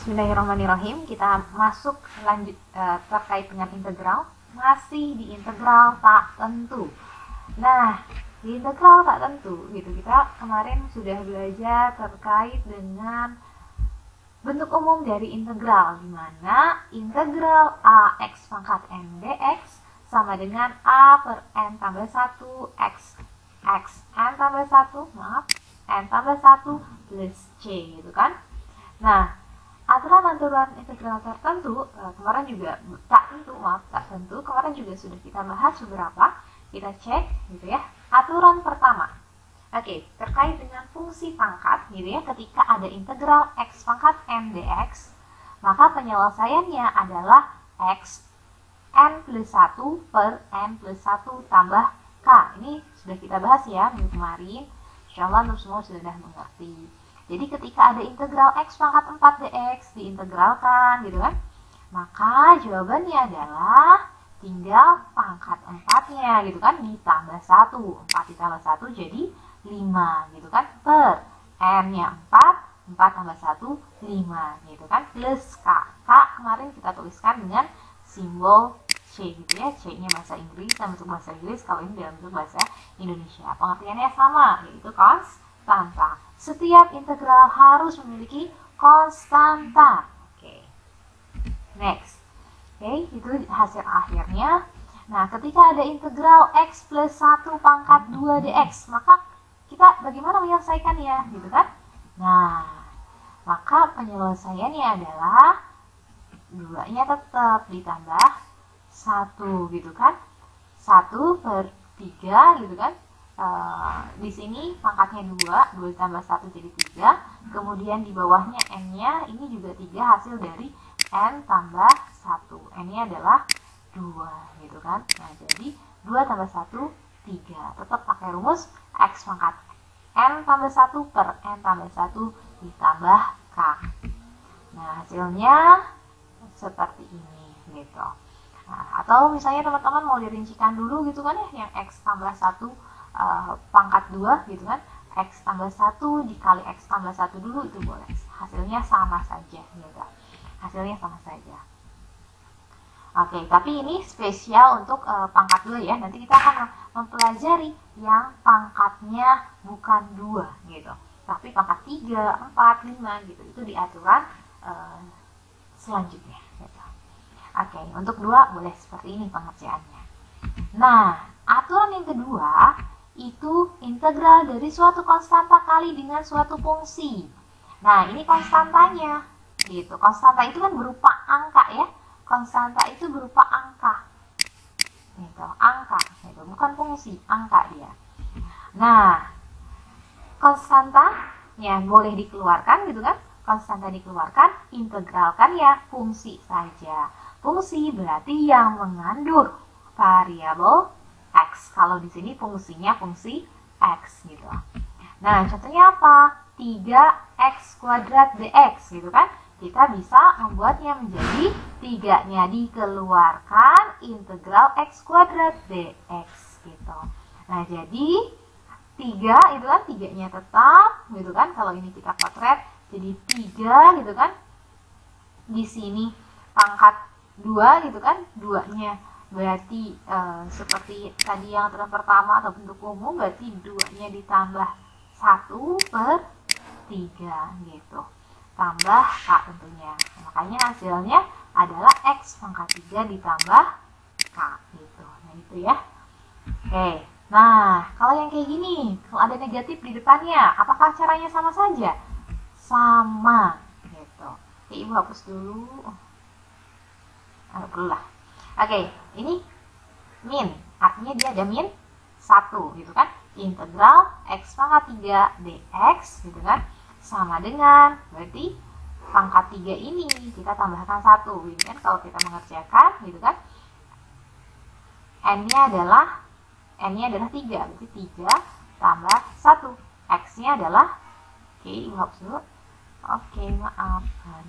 Bismillahirrahmanirrahim. Kita masuk lanjut terkait dengan integral. Masih di integral tak tentu. Nah, di integral tak tentu gitu, kita kemarin sudah belajar terkait dengan bentuk umum dari integral, di mana integral ax pangkat n dx sama dengan a per n tambah 1 x n tambah 1, n tambah 1 plus c gitu kan. Nah, aturan-aturan integral tertentu kemarin juga tak tentu kemarin juga sudah kita bahas beberapa. Kita cek gitu ya. Aturan pertama, oke, terkait dengan fungsi pangkat gitu ya. Ketika ada integral x pangkat n dx, maka penyelesaiannya adalah x n plus 1 per n plus 1 tambah k. Ini sudah kita bahas ya minggu kemarin. Insyaallah untuk semua sudah mengerti. Jadi ketika ada integral x pangkat 4 dx diintegralkan gitu kan, maka jawabannya adalah tinggal pangkat 4-nya gitu kan ditambah 1. 4 ditambah 1 jadi 5 gitu kan, per n-nya 4 tambah 1 5 gitu kan, plus k. K kemarin kita tuliskan dengan simbol C gitu ya. C-nya bahasa Inggris dan bentuk bahasa Inggris, kalau ini dalam bentuk bahasa Indonesia. Pengertiannya sama, yaitu konstanta. Setiap integral harus memiliki konstanta. Oke. Next. Oke, itu hasil akhirnya. Nah, ketika ada integral x plus 1 pangkat 2 dx, maka kita bagaimana menyelesaikannya, gitu kan? Nah, maka penyelesaiannya adalah 2-nya tetap ditambah 1 gitu kan. 1 per 3 gitu kan. Di sini pangkatnya 2 ditambah 1 jadi 3. Kemudian di bawahnya n-nya ini juga 3 hasil dari n tambah 1. N-nya adalah 2 gitu kan. Nah, jadi 2 tambah 1 3. Tetap pakai rumus x pangkat n tambah 1 per n tambah 1 ditambah k. Nah, hasilnya seperti ini gitu. Nah, atau misalnya teman-teman mau dirincikan dulu gitu kan ya, yang x tambah 1 pangkat 2 gitu kan, x tambah 1 dikali x tambah 1 dulu, itu boleh. Hasilnya sama saja gitu. Hasilnya sama saja. Oke, tapi ini spesial untuk pangkat 2 ya. Nanti kita akan mempelajari yang pangkatnya bukan 2 gitu, tapi pangkat 3, 4, 5 gitu. Itu di aturan selanjutnya gitu. Oke, untuk 2 boleh seperti ini pengerjaannya. Nah, aturan yang kedua itu integral dari suatu konstanta kali dengan suatu fungsi. Nah, ini konstantanya gitu. Konstanta itu kan berupa angka ya. Konstanta itu berupa angka gitu, angka gitu, bukan fungsi, angka dia. Nah, konstantanya boleh dikeluarkan gitu kan. Konstanta dikeluarkan, integralkan ya fungsi saja. Fungsi berarti yang mengandung variabel x. Kalau di sini fungsinya fungsi x gitu. Nah, contohnya apa? 3x kuadrat dx gitu kan. Kita bisa membuatnya menjadi 3-nya dikeluarkan integral x kuadrat dx gitu. Nah, jadi 3 itu kan 3-nya tetap gitu kan. Kalau ini kita potret jadi 3 gitu kan. Di sini pangkat 2 gitu kan. 2-nya berarti seperti tadi yang aturan pertama atau bentuk umum, berarti 2-nya ditambah 1 per 3 gitu. Tambah k tentunya. Makanya hasilnya adalah x pangkat 3 ditambah k gitu. Nah, itu ya. Oke. Nah, kalau yang kayak gini, kalau ada negatif di depannya, apakah caranya sama saja? Sama gitu. Oke, Ibu hapus dulu. Perlu lah. Oke, ini min, artinya dia ada min 1 gitu kan. Integral x pangkat 3 dx gitu kan, sama dengan, berarti pangkat 3 ini kita tambahkan 1 gitu kan. Kalau kita mengerjakan gitu kan, n-nya adalah 3, berarti 3 tambah 1. X-nya adalah, oke, Ibu hapus dulu. Oke, maafkan.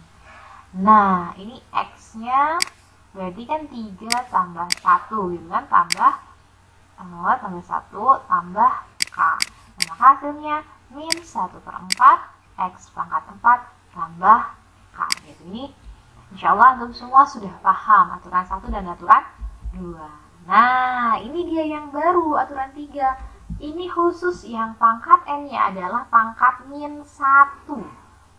Nah, ini X-nya berarti kan 3 tambah 1 gitu kan, tambah 1 tambah k. Nah, maka hasilnya min 1/4 x pangkat 4 tambah k gitu Insya Allah antum semua sudah paham aturan 1 dan aturan 2. Nah, ini dia yang baru, aturan 3. Ini khusus yang pangkat N-nya adalah pangkat min 1.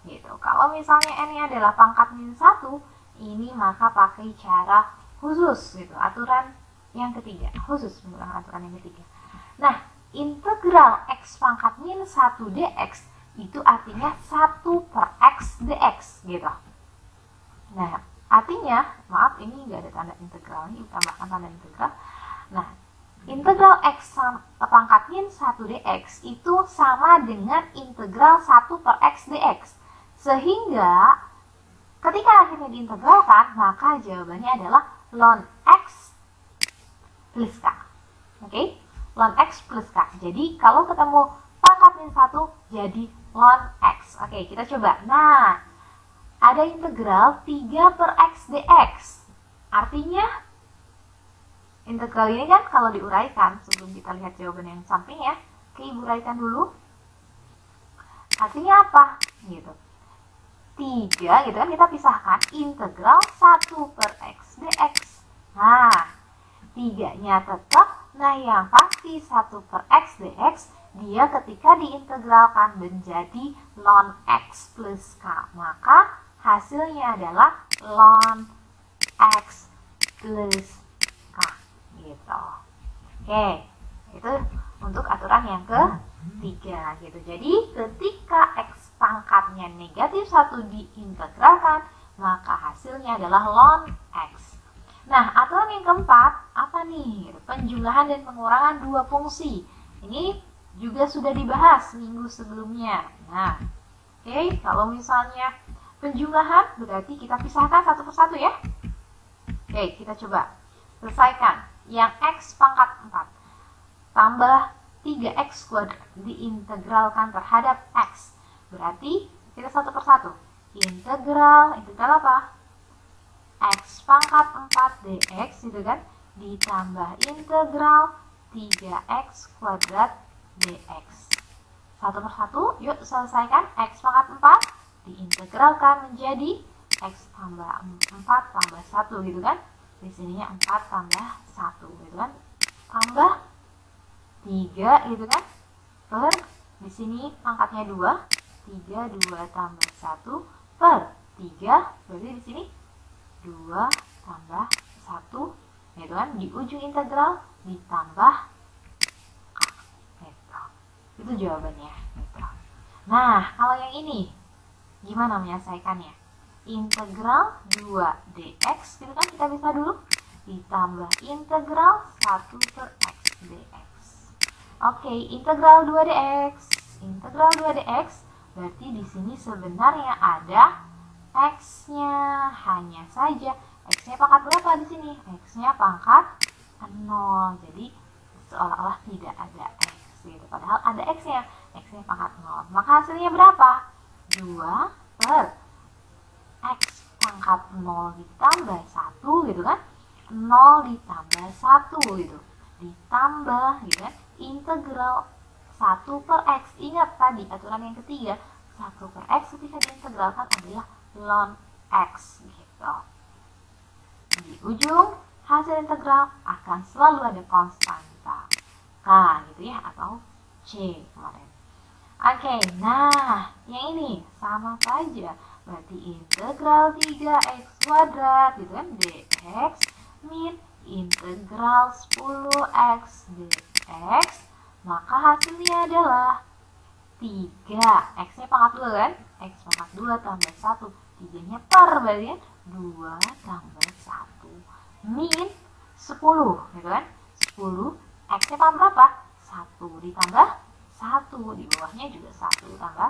Gitu. Kalau misalnya N-nya adalah pangkat min 1, ini maka pakai cara khusus gitu. Aturan yang ketiga, khusus menggunakan aturan yang ketiga. Nah, integral x pangkat min 1 dx itu artinya 1 per x dx gitu. Nah, artinya, maaf ini nggak ada tanda integral, ini tambahkan tanda integral. Nah, integral x pangkat min 1 dx itu sama dengan integral 1 per x dx. Sehingga ketika akhirnya diintegralkan, maka jawabannya adalah ln x plus k. Oke? Ln x plus k. Jadi kalau ketemu pangkat min 1 jadi ln x. Oke, kita coba. Nah, ada integral 3 per x dx. Artinya integral ini kan kalau diuraikan, sebelum kita lihat jawaban yang samping ya, Ibu uraikan dulu. Artinya apa? Gitu. 3 gitu kan, kita pisahkan integral 1 per x dx. Nah, 3-nya tetap. Nah, yang pasti 1 per x dx dia ketika diintegralkan menjadi ln x plus k. Maka hasilnya adalah ln x plus k gitu. Oke, itu untuk aturan yang ketiga gitu. Jadi ketika x pangkatnya negatif 1 diintegralkan, maka hasilnya adalah ln x. Nah, aturan yang keempat, apa nih? Penjumlahan dan pengurangan dua fungsi. Ini juga sudah dibahas minggu sebelumnya. Nah, oke, kalau misalnya penjumlahan berarti kita pisahkan satu persatu ya. Oke, kita coba selesaikan. Yang x pangkat 4 tambah 3x kuadrat diintegralkan terhadap x. Berarti kita satu persatu. Integral apa? X pangkat 4 dx gitu kan, ditambah integral 3x kuadrat dx. Satu persatu, yuk selesaikan. X pangkat 4 diintegralkan menjadi x tambah 4 tambah 1 gitu kan. Di sininya 4 tambah 1 gitu kan. Tambah 3 gitu kan. Per di sini pangkatnya 2. 3 tambah 1 per 3, berarti di sini 2 tambah 1 gitu kan, di ujung integral ditambah k gitu. Itu jawabannya gitu. Nah, kalau yang ini gimana menyelesaikannya? Integral 2 dx gitu kan, kita bisa dulu ditambah integral 1 per x dx. Oke, integral 2 dx. Integral 2 dx berarti di sini sebenarnya ada x-nya, hanya saja x-nya pangkat berapa di sini? X-nya pangkat 0. Jadi seolah-olah tidak ada x gitu. Padahal ada x-nya. X-nya pangkat 0. Maka hasilnya berapa? 2 per x pangkat 0 ditambah 1 gitu kan. 0 ditambah 1 gitu. Ditambah gitu kan. Integral 1 per x. Ingat tadi aturan yang ketiga, 1 per x ketika diintegralkan adalah ln x gitu. Di ujung hasil integral akan selalu ada konstanta k gitu ya, atau c kemarin. Oke, nah yang ini sama saja, berarti integral 3x kuadrat gitu kan dx min integral 10x dx, maka hasilnya adalah 3. X-nya pangkat 2 kan? X pangkat 2 tambah 1. 3-nya per berarti kan? 2 tambah 1. Min 10 gitu kan? 10. X-nya pangkat berapa? 1 ditambah 1. Di bawahnya juga 1 tambah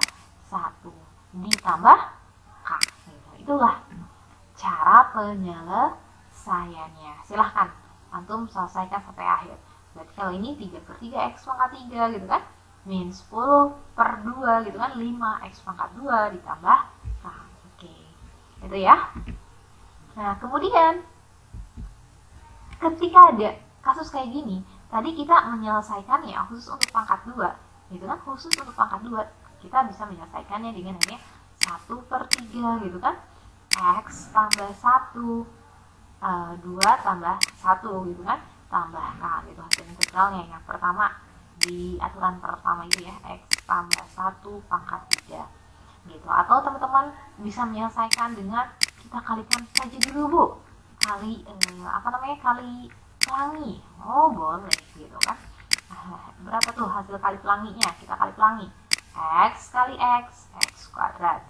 1. Ditambah K. Gitu. Itulah cara penyelesaiannya. Silahkan antum selesaikan sampai akhir. Berarti kalau ini 3 per 3 X pangkat 3 gitu kan? Min 10 per 2 gitu kan, 5 x pangkat 2 ditambah k. Oke, itu ya. Nah, kemudian ketika ada kasus kayak gini, tadi kita menyelesaikan ya khusus untuk pangkat 2 gitu kan, khusus untuk pangkat 2 kita bisa menyelesaikannya dengan hanya 1 per 3 gitu kan. X tambah 1, 2 tambah 1 gitu kan, tambahkan gitu hasil integralnya. Yang pertama di aturan pertama itu ya, X tambah 1 pangkat 3 gitu. Atau teman-teman bisa menyelesaikan dengan kita kalikan saja dulu Bu, kali kali pelangi. Oh boleh gitu kan. Berapa tuh hasil kali pelanginya? Kita kali pelangi, X kali X, X kuadrat,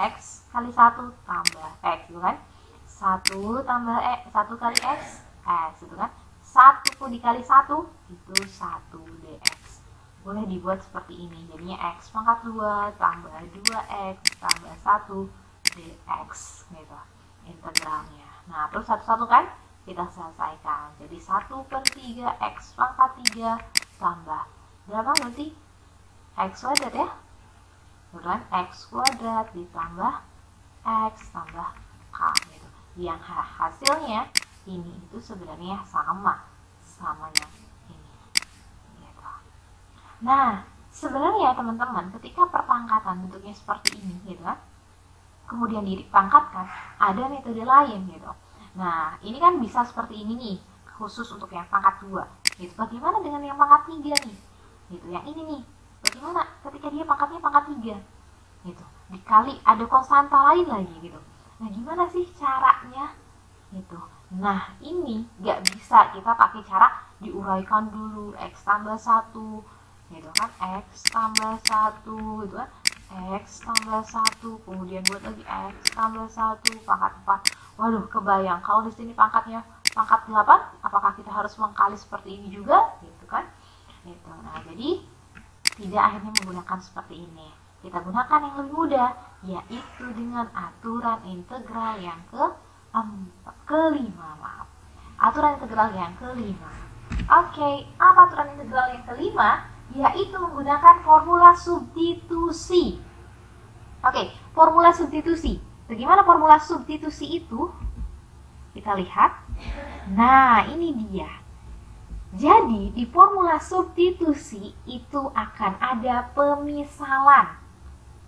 X kali 1 tambah X gitu kan, 1 tambah 1 kali X, X gitu kan, 1 dikali 1 itu 1 dx. Boleh dibuat seperti ini, jadinya X pangkat 2 tambah 2X tambah 1 dx gitu integralnya. Nah terus satu-satu kan kita selesaikan, jadi 1/3 X pangkat 3 tambah berapa berarti? X kuadrat ya, bukan X kuadrat ditambah X tambah K gitu. Yang hasilnya ini itu sebenarnya sama yang ini gitu. Nah sebenarnya teman-teman ketika perpangkatan bentuknya seperti ini gitu kan, kemudian dipangkatkan, ada metode lain gitu. Nah ini kan bisa seperti ini nih, khusus untuk yang pangkat 2 gitu. Bagaimana dengan yang pangkat 3 nih gitu, yang ini nih, bagaimana ketika dia pangkatnya pangkat 3 gitu, dikali ada konstanta lain lagi gitu. Nah gimana sih caranya gitu? Nah ini nggak bisa kita pakai cara diuraikan dulu, X tambah 1 gitu kan, X tambah 1 gitu kan, X tambah 1 kemudian buat lagi X tambah 1 pangkat 4. Waduh kebayang kalau di sini pangkatnya pangkat 8, apakah kita harus mengkali seperti ini juga gitu kan gitu. Nah jadi tidak akhirnya menggunakan seperti ini, kita gunakan yang lebih mudah, yaitu dengan aturan integral yang kelima. Aturan integral yang kelima. Oke, apa aturan integral yang kelima? Yaitu menggunakan formula substitusi. Oke, formula substitusi. Bagaimana formula substitusi itu? Kita lihat. Nah, ini dia. Jadi di formula substitusi itu akan ada pemisalan.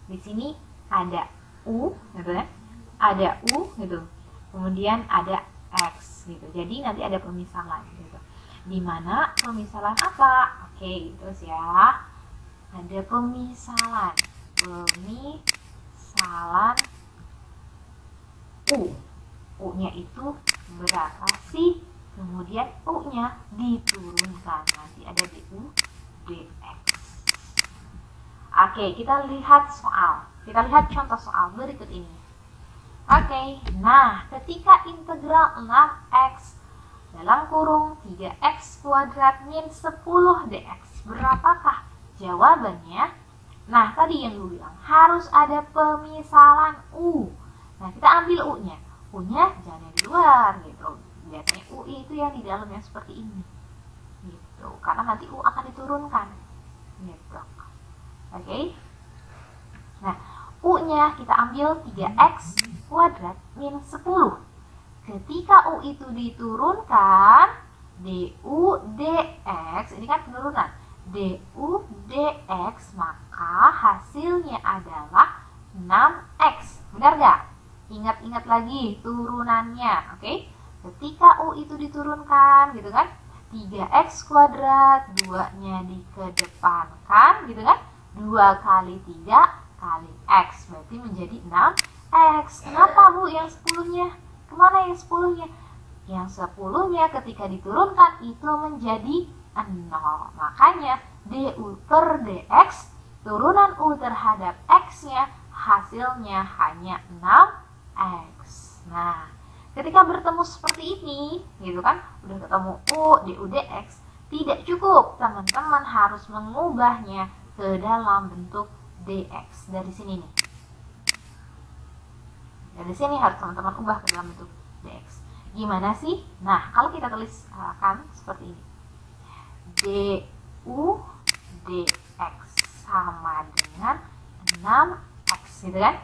Di sini ada U, gitu kan? Ada U gitu. Kemudian ada X gitu. Jadi nanti ada pemisalan gitu. Di mana pemisalan apa? Oke, terus ya. Ada pemisalan. Pemisalan U. U-nya itu berapa sih? Kemudian U-nya diturunkan, nanti ada du dx. Oke, kita lihat soal. Kita lihat contoh soal berikut ini. Oke, nah ketika integral 6x dalam kurung 3x kuadrat min 10 dx, berapakah jawabannya? Nah, tadi yang dulu bilang harus ada pemisalan U. Nah, kita ambil U-nya. U-nya jangan yang di luar gitu. Biasanya U itu yang di dalam yang seperti ini gitu, karena nanti U akan diturunkan gitu. Oke. Nah U nya kita ambil 3x kuadrat min 10. Ketika U itu diturunkan, du dx, ini kan penurunan, du dx, maka hasilnya adalah 6x. Benar gak? Ingat-ingat lagi turunannya. Oke. Ketika U itu diturunkan gitu kan, 3x kuadrat, 2-nya dikedepankan gitu kan, 2 kali 3 kali x, berarti menjadi 6x. Kenapa Bu yang 10-nya? Kemana yang 10-nya? Yang 10-nya ketika diturunkan itu menjadi 0. Makanya du per dx, turunan U terhadap x-nya, hasilnya hanya 6x. Nah, ketika bertemu seperti ini, gitu kan, udah ketemu U, du, dx, tidak cukup. Teman-teman harus mengubahnya ke dalam bentuk dx. Dari sini nih. Dari sini harus teman-teman ubah ke dalam bentuk dx. Gimana sih? Nah, kalau kita tuliskan seperti ini. Du, dx sama dengan 6x, gitu kan?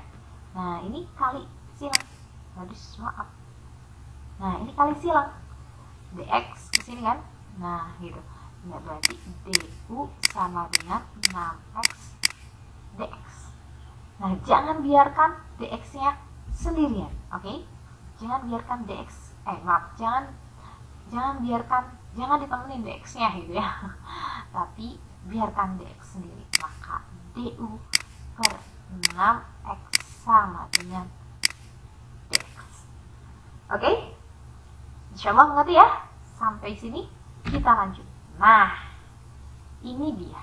Nah, ini kali silang. Maaf. Nah, ini kali silang. Dx ke sini kan? Nah, gitu. Nah, berarti du sama dengan 6x dx. Nah, jangan biarkan dx-nya sendirian. Oke? Jangan biarkan jangan ditemenin dx-nya gitu ya. Tapi biarkan dx sendiri. Maka du per 6x sama dengan dx. Oke? Insyaallah mengerti ya? Sampai sini kita lanjut. Nah, ini dia.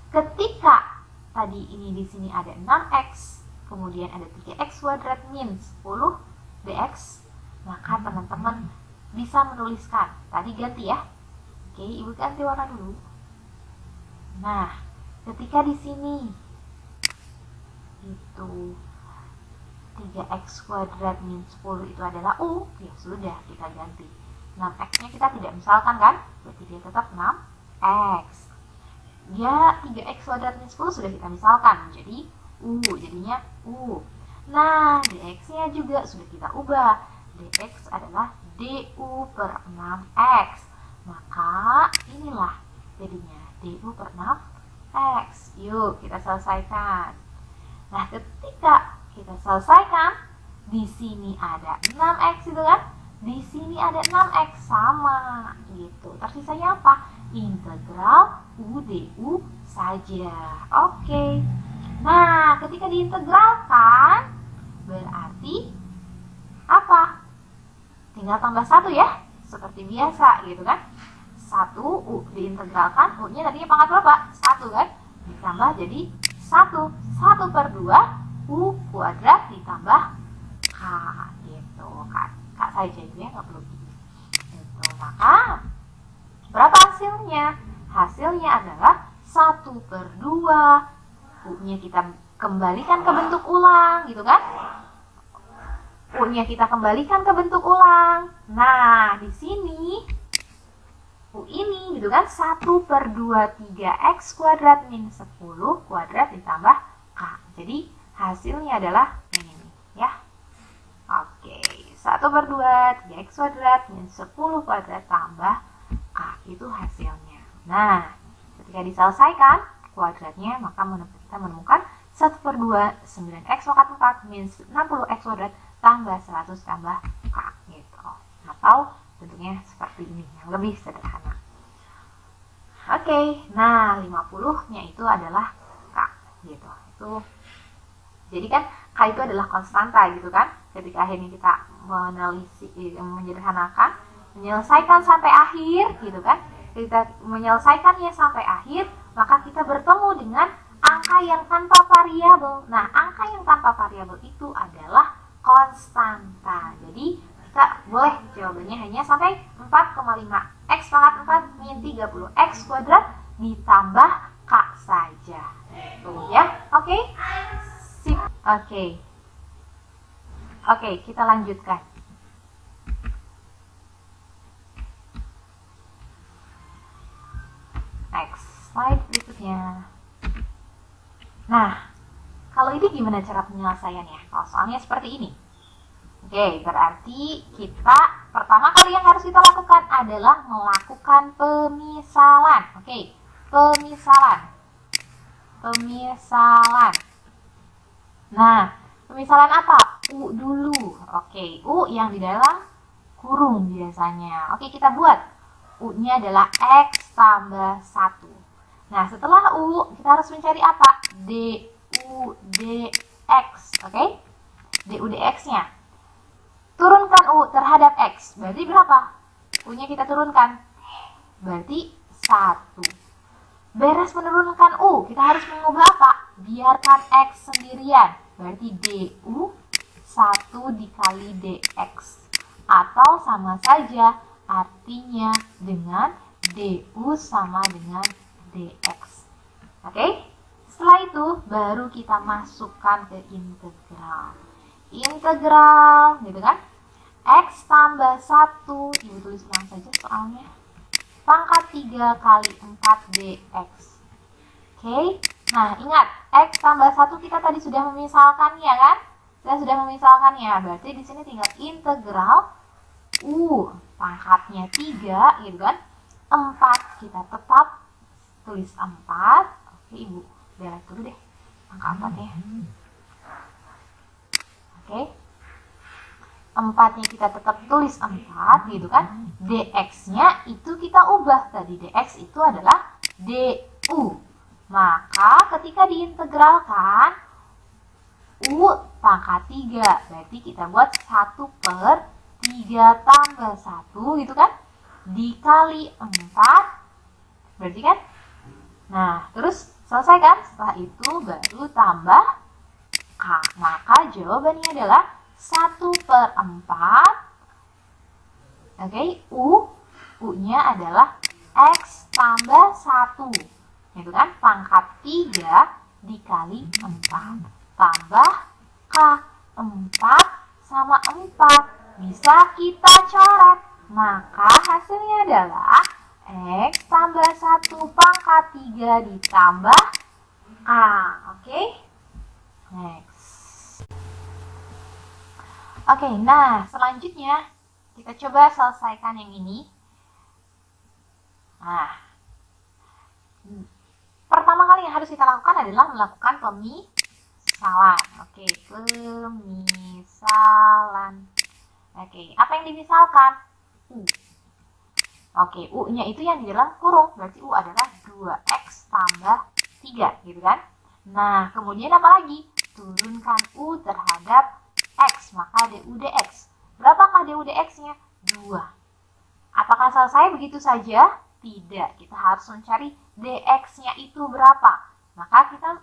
Ketika tadi ini di sini ada 6x, kemudian ada 3x kuadrat min 10 dx, maka teman-teman bisa menuliskan. Tadi ganti ya. Oke, Ibu ganti warna dulu. Nah, ketika di sini itu 3x kuadrat min 10 itu adalah U, ya sudah kita ganti. 6x-nya kita tidak misalkan kan? Berarti dia tetap 6x. Ya, 3x kuadrat min 10 sudah kita misalkan. Jadi U, jadinya U. Nah, dx-nya juga sudah kita ubah. Dx adalah du per 6x. Maka inilah jadinya du per 6x. Yuk kita selesaikan. Nah, ketika kita selesaikan, di sini ada 6x itu kan? Di sini ada 6x sama gitu. Tersisanya apa? Integral u du saja. Oke. Nah, ketika diintegralkan berarti apa? Tinggal tambah 1 ya, seperti biasa gitu kan. 1 U diintegralkan, U-nya tadinya pangkat berapa? 1 kan? Ditambah jadi 1. 1 per 2 U kuadrat ditambah K gitu. K saja itu ya, nggak perlu gitu. Maka berapa hasilnya? Hasilnya adalah 1 per 2. U-nya kita kembalikan ke bentuk ulang gitu kan. U-nya kita kembalikan ke bentuk ulang. Nah, di sini U ini gitu kan 1 per 2 3x kuadrat min 10 kuadrat ditambah K. Jadi hasilnya adalah ini ya. Oke, 1 per 2 3x kuadrat min 10 kuadrat tambah K. Itu hasilnya. Nah, ketika diselesaikan kuadratnya, maka kita menemukan 1 per 2 9x pangkat 4 min 60x kuadrat tambah 100 tambah K gitu. Atau bentuknya seperti ini yang lebih sederhana. Oke, nah 50-nya itu adalah K gitu. Itu jadi kan K itu adalah konstanta gitu kan. Ketika akhirnya kita menyelesaikan sampai akhir gitu kan. Kita menyelesaikannya sampai akhir, maka kita bertemu dengan angka yang tanpa variabel. Nah, angka yang tanpa variabel itu adalah konstanta. Jadi kita boleh jawabannya hanya sampai 4,5 x pangkat 4 min 30 x kuadrat ditambah K saja. Gitu ya. Oke. Sip. Oke, kita lanjutkan. Next slide berikutnya. Nah, kalau ini gimana cara penyelesaiannya? Kalau soalnya seperti ini. Oke, berarti kita pertama kali yang harus kita lakukan adalah melakukan pemisalan. Oke, pemisalan. Nah, pemisalan apa? U dulu. Oke, U yang di dalam kurung biasanya. Oke, kita buat. U-nya adalah X tambah 1. Nah, setelah U, kita harus mencari apa? du dx. Oke? Du dx-nya. Turunkan U terhadap X. Berarti berapa? U-nya kita turunkan. Berarti 1. Beres menurunkan U, kita harus mengubah apa? Biarkan X sendirian. Berarti du 1 dikali dx. Atau sama saja artinya dengan du sama dengan dx. Oke? Setelah itu baru kita masukkan ke integral. Integral, gitu kan? X tambah 1, Ibu tulis ulang saja soalnya. Pangkat 3 kali 4 dx. Oke? Nah, ingat, X tambah 1 kita tadi sudah memisalkannya kan? Kita sudah memisalkannya. Berarti di sini tinggal integral U pangkatnya 3, gitu kan? 4 kita tetap tulis 4. Oke, Ibu. Beres dulu deh angka 4 ya. Oke. 4-nya kita tetap tulis 4 gitu kan. Dx-nya itu kita ubah. Tadi dx itu adalah du. Maka ketika diintegralkan u pangkat 3. Berarti kita buat 1/3 tambah 1 gitu kan. Dikali 4. Berarti kan. Nah, terus selesai kan? Setelah itu baru tambah k. Maka jawabannya adalah 1/4. Oke, u-nya adalah x tambah 1. Itu kan pangkat 3 dikali 4. Tambah k. 4 sama 4 bisa kita coret. Maka hasilnya adalah x tambah 1 pangkat 3 ditambah k. Oke? Next. Oke, nah selanjutnya kita coba selesaikan yang ini. Nah, pertama kali yang harus kita lakukan adalah melakukan pemisalan. Oke, pemisalan. Oke, apa yang dimisalkan? U. Oke, U-nya itu yang di dalam kurung. Berarti U adalah 2x tambah 3, gitu kan? Nah, kemudian apa lagi? Turunkan U terhadap X, maka du dx. Berapakah du dx-nya? 2. Apakah selesai begitu saja? Tidak, kita harus mencari dx-nya itu berapa. Maka kita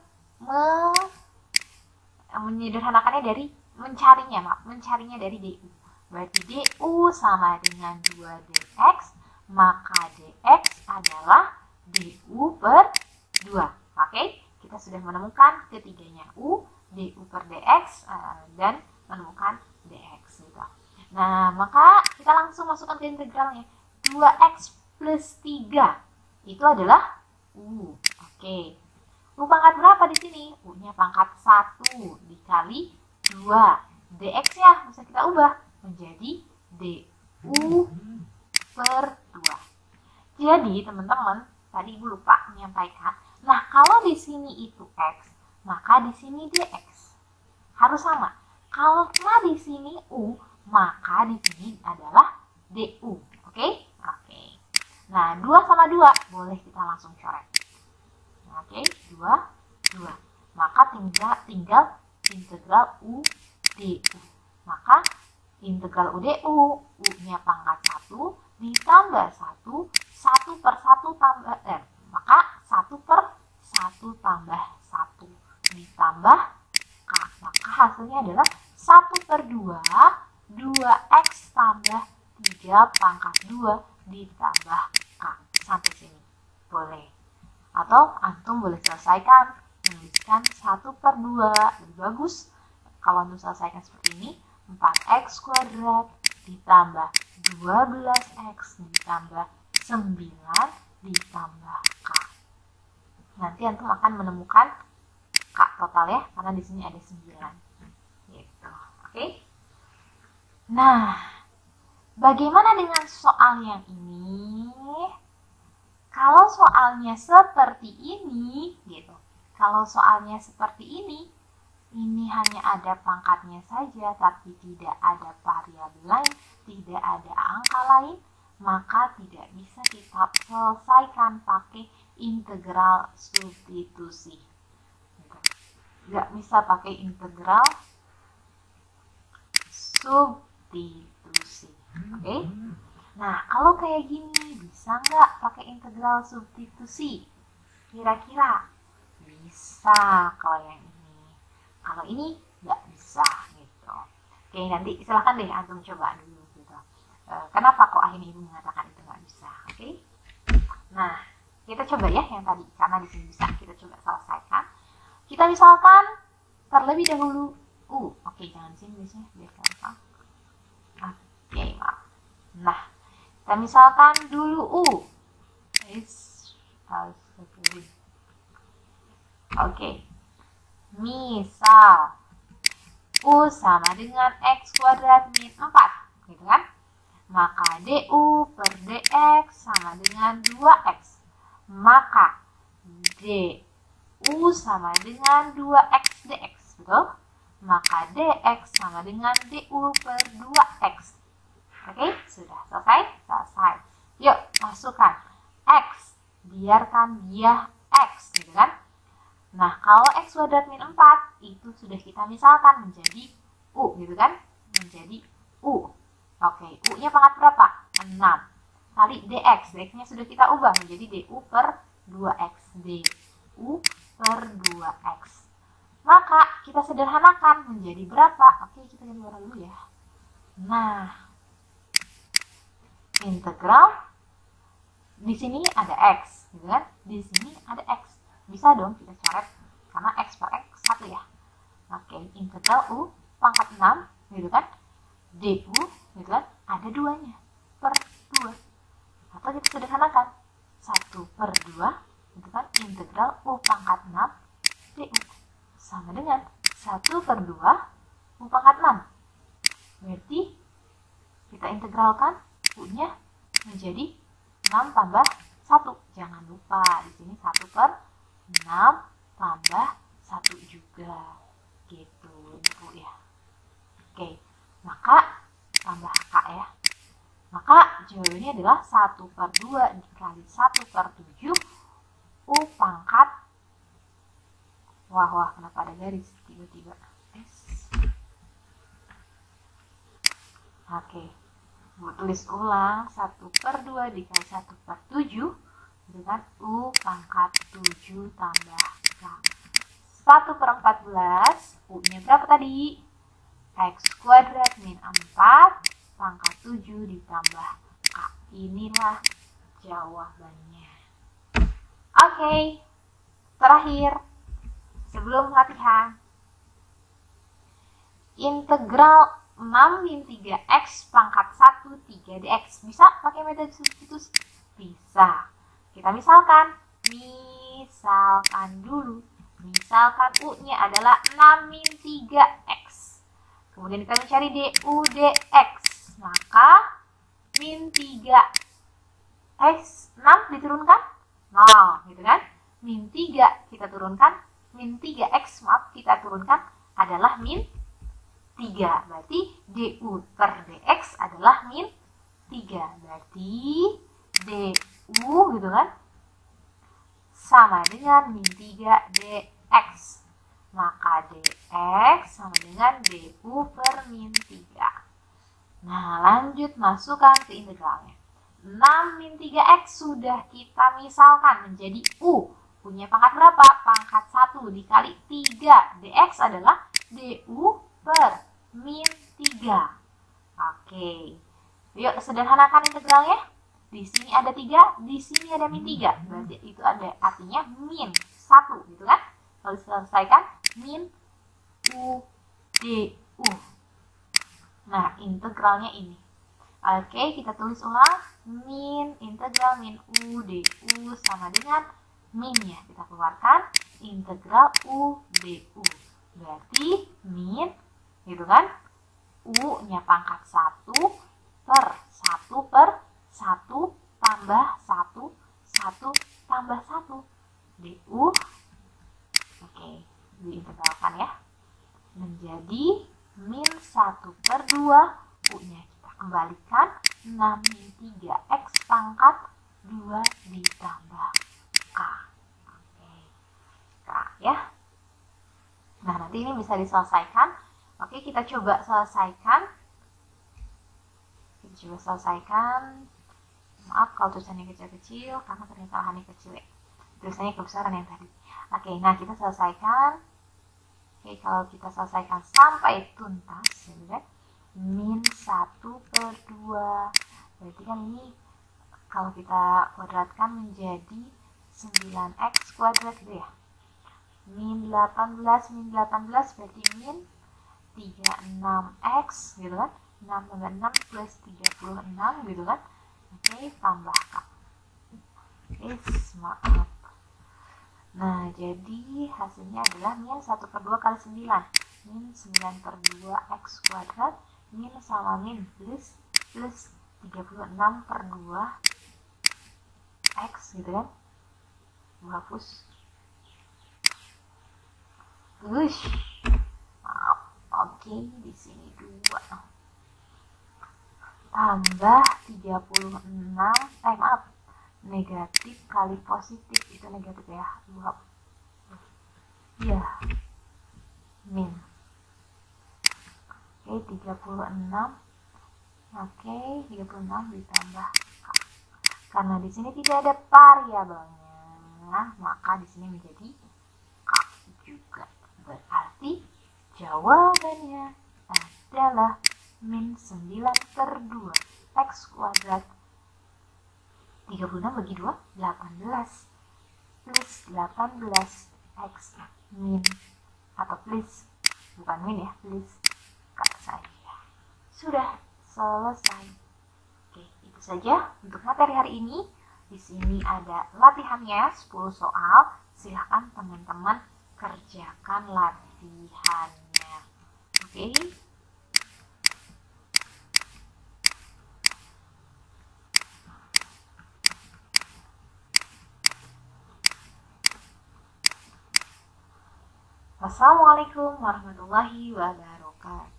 menyederhanakannya dari mencarinya dari du. Berarti du sama dengan 2 dx, maka dx adalah du/2. Oke, kita sudah menemukan ketiganya, u, du/dx, dan menemukan dx. Gitu. Nah, maka kita langsung masukkan ke integralnya. 2x plus 3 itu adalah u. Oke. U pangkat berapa di sini? U-nya pangkat 1 dikali 2. Dx-nya bisa kita ubah menjadi du/2. Jadi, teman-teman, tadi Ibu lupa menyampaikan. Nah, kalau di sini itu x, maka di sini dx harus sama. Kalau di sini u, maka di sini adalah du. Oke? Oke. Nah, 2 sama 2 boleh kita langsung coret. Oke, 2. Maka tinggal integral u du. Maka integral u du, u-nya pangkat 1 ditambah 1, 1/1 tambah maka 1/1 tambah 1 ditambah k. Maka hasilnya adalah 1/2 2x tambah 3 pangkat 2 ditambah k. Sampai sini boleh. Atau antum boleh selesaikan menuliskan 1/2. Lebih bagus kalau untuk selesaikan seperti ini. 4x kuadrat ditambah 12x ditambah 9 ditambah k. Nanti antum akan menemukan k total ya, karena di sini ada 9. Gitu. Oke? Nah, bagaimana dengan soal yang ini? Kalau soalnya seperti ini, gitu. Kalau soalnya seperti ini hanya ada pangkatnya saja, tapi tidak ada variabel lain, tidak ada angka lain, maka tidak bisa kita selesaikan pakai integral substitusi. Nggak bisa pakai integral substitusi. Oke? Nah, kalau kayak gini, bisa nggak pakai integral substitusi? Kira-kira bisa kalau yang ini. Kalau ini nggak bisa gitu. Oke, nanti silahkan deh antum coba dulu gitu. Kenapa kok akhirnya ibu mengatakan itu nggak bisa? Oke? Nah, kita coba ya yang tadi, karena di sini bisa, kita coba selesaikan. Kita misalkan terlebih dahulu Oke, jangan di sini biasanya biar gampang. Oke, maaf. Nah, kita misalkan dulu Oke. Misal U sama dengan X kuadrat min 4, gitu kan? Maka du per dx sama dengan 2x. Maka du sama dengan 2x dx, betul? maka dx sama dengan du per 2x. Oke, sudah selesai? Selesai. Yuk, masukkan x, biarkan dia x, gitu kan? Nah, kalau x kuadrat min 4, itu sudah kita misalkan menjadi u, gitu kan? Menjadi u. Oke, u-nya pangkat berapa? 6. Kali dx, dx-nya sudah kita ubah menjadi du per 2x. du per 2x. Maka, kita sederhanakan menjadi berapa? Oke, kita gambar dulu ya. Nah, integral di sini ada x, gitu kan? Di sini ada x. Bisa dong kita coret karena x per x 1 ya. Oke, integral u pangkat 6, gitu kan? Du, gitu kan? Ada 2-nya per 2. Atau kita sederhanakan 1 per 2, gitu kan? Integral u pangkat 6 du sama dengan 1 per 2 u pangkat 6. Berarti kita integralkan u-nya menjadi 6 tambah 1. Jangan lupa di sini 1 per 6 tambah 1 juga. Gitu, Bu ya. Oke, maka tambah K ya. Maka jawabannya adalah 1 per 2 dikali 1 per 7 U pangkat. Wah, kenapa ada garis tiba-tiba? Oke. Bu tulis ulang 1 per 2 dikali 1 per 7 dengan U pangkat 7 tambah K. 1 per 14, U-nya berapa tadi? X kuadrat min 4 pangkat 7 ditambah K. Inilah jawabannya. Oke, terakhir sebelum latihan. Integral 6 min 3x pangkat 1 3 dx. Bisa pakai metode substitusi? Bisa. Kita misalkan dulu. Misalkan u-nya adalah 6 min 3x. Kemudian kita mencari du dx. Maka min 3x 6 diturunkan 0, gitu kan? Min 3 kita turunkan, min 3x maaf kita turunkan adalah min 3. Berarti du per dx adalah min 3. Berarti du, gitu kan, sama dengan min 3 dx. Maka dx sama dengan du per min 3. Nah, lanjut masukkan ke integralnya. 6 min 3x sudah kita misalkan menjadi u. Punya pangkat berapa? Pangkat 1 dikali 3. dx adalah du per min 3. Oke. Yuk sederhanakan integralnya. Di sini ada 3, di sini ada min 3. Berarti itu ada artinya min 1, gitu kan? Lalu selesaikan min u du. Nah, integralnya ini. Oke, kita tulis ulang. Min integral min u du sama dengan min ya. Kita keluarkan integral u du. Berarti min, gitu kan, u-nya pangkat 1 per 1 per 1 tambah 1, 1 tambah 1 du. Oke, diintegralkan ya. Menjadi min 1 per 2, u-nya kita kembalikan 6 min 3x pangkat 2 ditambah k. Oke, k ya. Nah, nanti ini bisa diselesaikan. Oke, kita coba selesaikan. Maaf kalau tulisannya kecil-kecil, karena ternyata lahannya kecil ya. Tulisannya kebesaran yang tadi. Oke, nah kita selesaikan. Oke, kalau kita selesaikan sampai tuntas, gitu kan, min 1 per 2. Berarti kan ini kalau kita kuadratkan menjadi 9x kuadrat, gitu ya. Min 18 berarti min 36x, gitu kan. 6 tambah 6 plus 36, gitu kan. Oke, tambah K. Maaf. Nah, jadi hasilnya adalah min 1 per 2 kali 9. Min 9 per 2 x kuadrat. Min sama min plus 36 per 2 x, gitu kan. Hapus. Maaf. Oke, di sini 2 tambah 36, maaf, negatif kali positif itu negatif ya, 2 ya, min. Oke, 36. Oke, 36 ditambah K. Karena di sini tidak ada variabelnya, maka di sini menjadi K juga. Berarti jawabannya adalah min 9 per 2 X kuadrat. 36 bagi 2, 18. Plus 18 X min, atau plus, bukan min ya, plus K saja. Sudah selesai. Oke, itu saja untuk materi hari ini. Di sini ada latihannya 10 soal. Silahkan teman-teman kerjakan latihannya. Oke. Wassalamualaikum warahmatullahi wabarakatuh.